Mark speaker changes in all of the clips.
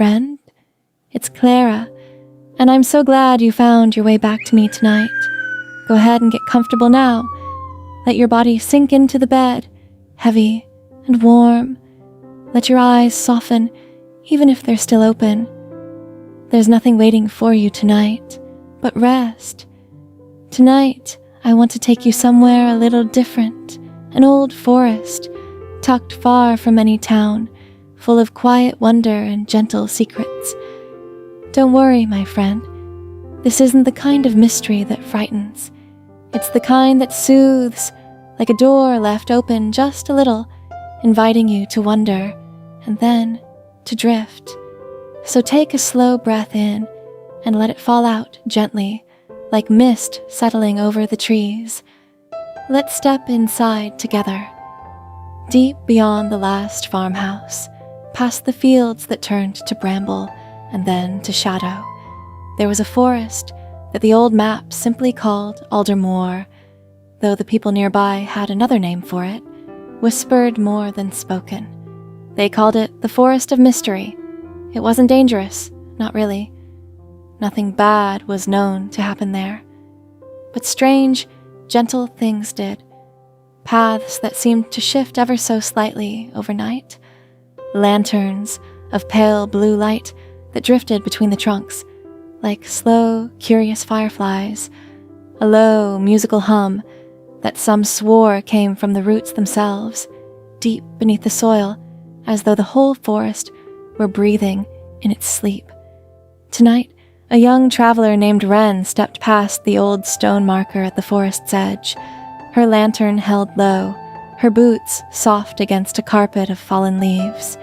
Speaker 1: friend. It's Clara, and I'm so glad you found your way back to me tonight. Go ahead and get comfortable now. Let your body sink into the bed, heavy and warm. Let your eyes soften, even if they're still open. There's nothing waiting for you tonight, but rest. Tonight, I want to take you somewhere a little different, an old forest, tucked far from any town, full of quiet wonder and gentle secrets. Don't worry, my friend. This isn't the kind of mystery that frightens. It's the kind that soothes, like a door left open just a little, inviting you to wonder, and then to drift. So take a slow breath in, and let it fall out gently, like mist settling over the trees. Let's step inside together. Deep beyond the last farmhouse, past the fields that turned to bramble and then to shadow, there was a forest that the old map simply called Aldermoor, though the people nearby had another name for it, whispered more than spoken. They called it the Forest of Mystery. It wasn't dangerous, not really. Nothing bad was known to happen there. But strange, gentle things did. Paths that seemed to shift ever so slightly overnight. Lanterns of pale blue light that drifted between the trunks, like slow, curious fireflies. A low, musical hum that some swore came from the roots themselves, deep beneath the soil, as though the whole forest were breathing in its sleep. Tonight, a young traveler named Wren stepped past the old stone marker at the forest's edge, her lantern held low, her boots soft against a carpet of fallen leaves.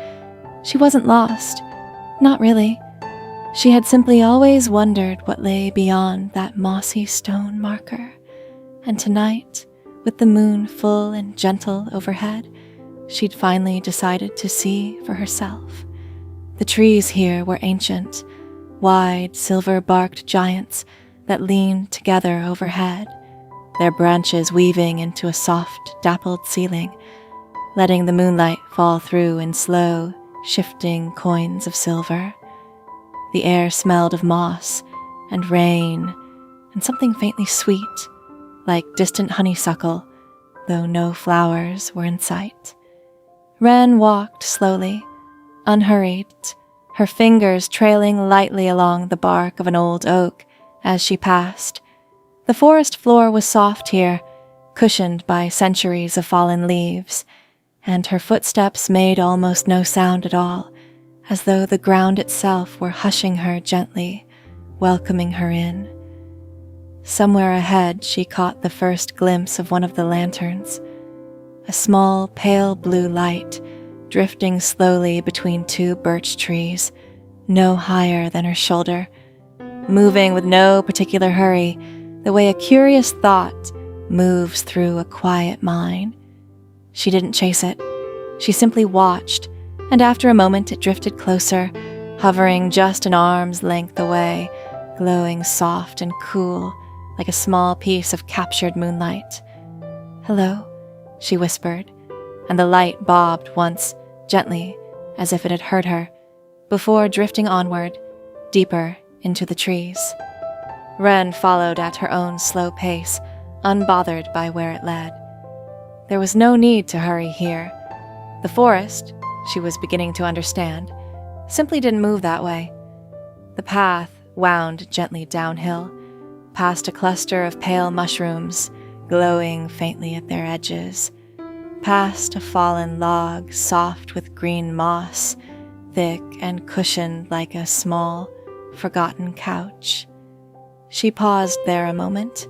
Speaker 1: She wasn't lost, not really. She had simply always wondered what lay beyond that mossy stone marker, and tonight, with the moon full and gentle overhead, she'd finally decided to see for herself. The trees here were ancient, wide, silver-barked giants that leaned together overhead, their branches weaving into a soft, dappled ceiling, letting the moonlight fall through in slow, shifting coins of silver. The air smelled of moss and rain and something faintly sweet, like distant honeysuckle, though no flowers were in sight. Wren walked slowly, unhurried, her fingers trailing lightly along the bark of an old oak as she passed. The forest floor was soft here, cushioned by centuries of fallen leaves, and her footsteps made almost no sound at all, as though the ground itself were hushing her gently, welcoming her in. Somewhere ahead she caught the first glimpse of one of the lanterns, a small pale blue light drifting slowly between two birch trees, no higher than her shoulder, moving with no particular hurry, the way a curious thought moves through a quiet mind. She didn't chase it. She simply watched, and after a moment it drifted closer, hovering just an arm's length away, glowing soft and cool, like a small piece of captured moonlight. "Hello," she whispered, and the light bobbed once, gently, as if it had heard her, before drifting onward, deeper into the trees. Wren followed at her own slow pace, unbothered by where it led. There was no need to hurry here. The forest, she was beginning to understand, simply didn't move that way. The path wound gently downhill, past a cluster of pale mushrooms, glowing faintly at their edges, past a fallen log soft with green moss, thick and cushioned like a small, forgotten couch. She paused there a moment,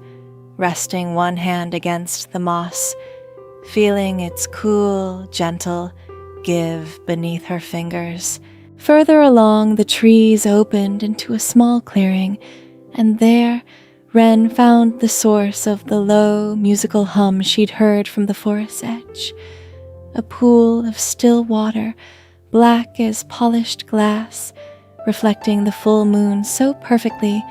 Speaker 1: resting one hand against the moss, feeling its cool, gentle give beneath her fingers. Further along, the trees opened into a small clearing, and there Wren found the source of the low, musical hum she'd heard from the forest's edge. A pool of still water, black as polished glass, reflecting the full moon so perfectly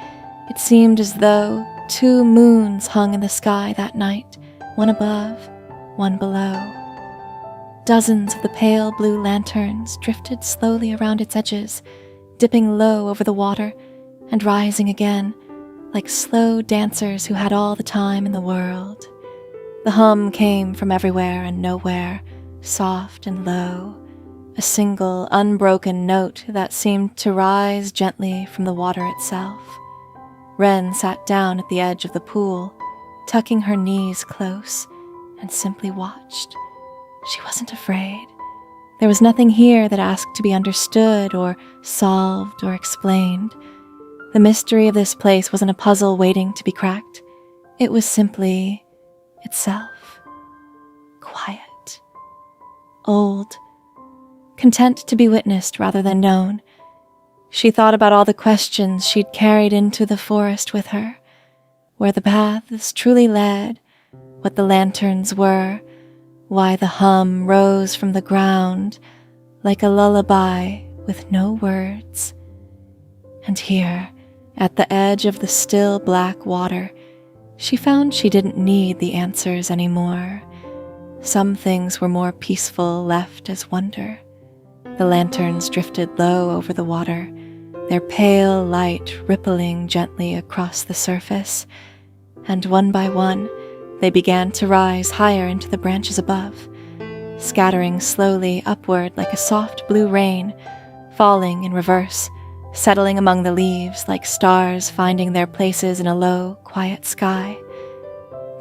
Speaker 1: it seemed as though two moons hung in the sky that night, one above, one below. Dozens of the pale blue lanterns drifted slowly around its edges, dipping low over the water and rising again, like slow dancers who had all the time in the world. The hum came from everywhere and nowhere, soft and low, a single, unbroken note that seemed to rise gently from the water itself. Wren sat down at the edge of the pool, tucking her knees close, and simply watched. She wasn't afraid. There was nothing here that asked to be understood or solved or explained. The mystery of this place wasn't a puzzle waiting to be cracked. It was simply itself. Quiet. Old. Content to be witnessed rather than known. She thought about all the questions she'd carried into the forest with her, where the paths truly led, what the lanterns were, why the hum rose from the ground like a lullaby with no words. And here, at the edge of the still black water, she found she didn't need the answers anymore. Some things were more peaceful left as wonder. The lanterns drifted low over the water, their pale light rippling gently across the surface, and one by one, they began to rise higher into the branches above, scattering slowly upward like a soft blue rain, falling in reverse, settling among the leaves like stars finding their places in a low, quiet sky.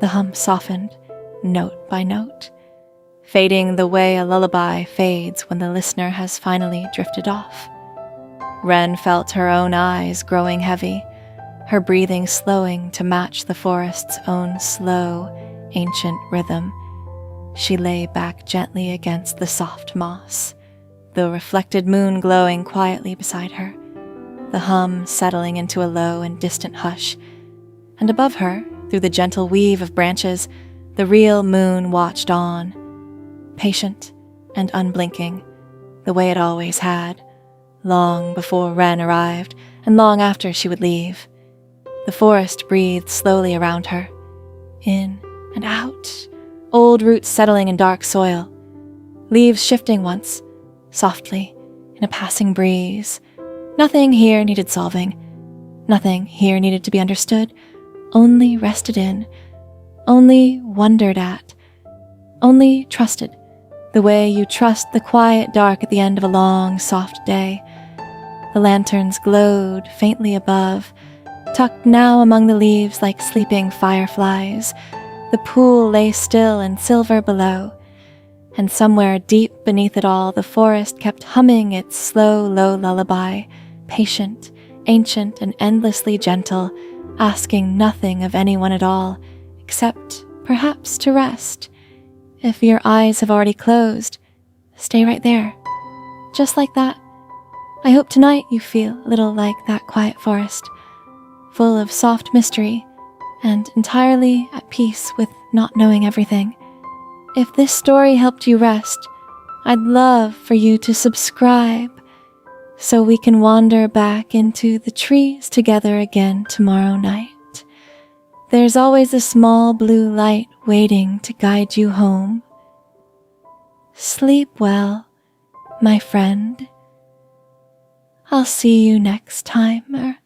Speaker 1: The hum softened, note by note, fading the way a lullaby fades when the listener has finally drifted off. Wren felt her own eyes growing heavy, her breathing slowing to match the forest's own slow, ancient rhythm. She lay back gently against the soft moss, the reflected moon glowing quietly beside her, the hum settling into a low and distant hush, and above her, through the gentle weave of branches, the real moon watched on, patient and unblinking, the way it always had, long before Wren arrived and long after she would leave. The forest breathed slowly around her, in and out, old roots settling in dark soil, leaves shifting once, softly, in a passing breeze. Nothing here needed solving, nothing here needed to be understood, only rested in, only wondered at, only trusted, the way you trust the quiet dark at the end of a long, soft day. The lanterns glowed faintly above, tucked now among the leaves like sleeping fireflies. The pool lay still and silver below, and somewhere deep beneath it all the forest kept humming its slow, low lullaby, patient, ancient, and endlessly gentle, asking nothing of anyone at all, except perhaps to rest. If your eyes have already closed, stay right there, just like that. I hope tonight you feel a little like that quiet forest, full of soft mystery, and entirely at peace with not knowing everything. If this story helped you rest, I'd love for you to subscribe so we can wander back into the trees together again tomorrow night. There's always a small blue light waiting to guide you home. Sleep well, my friend. I'll see you next time.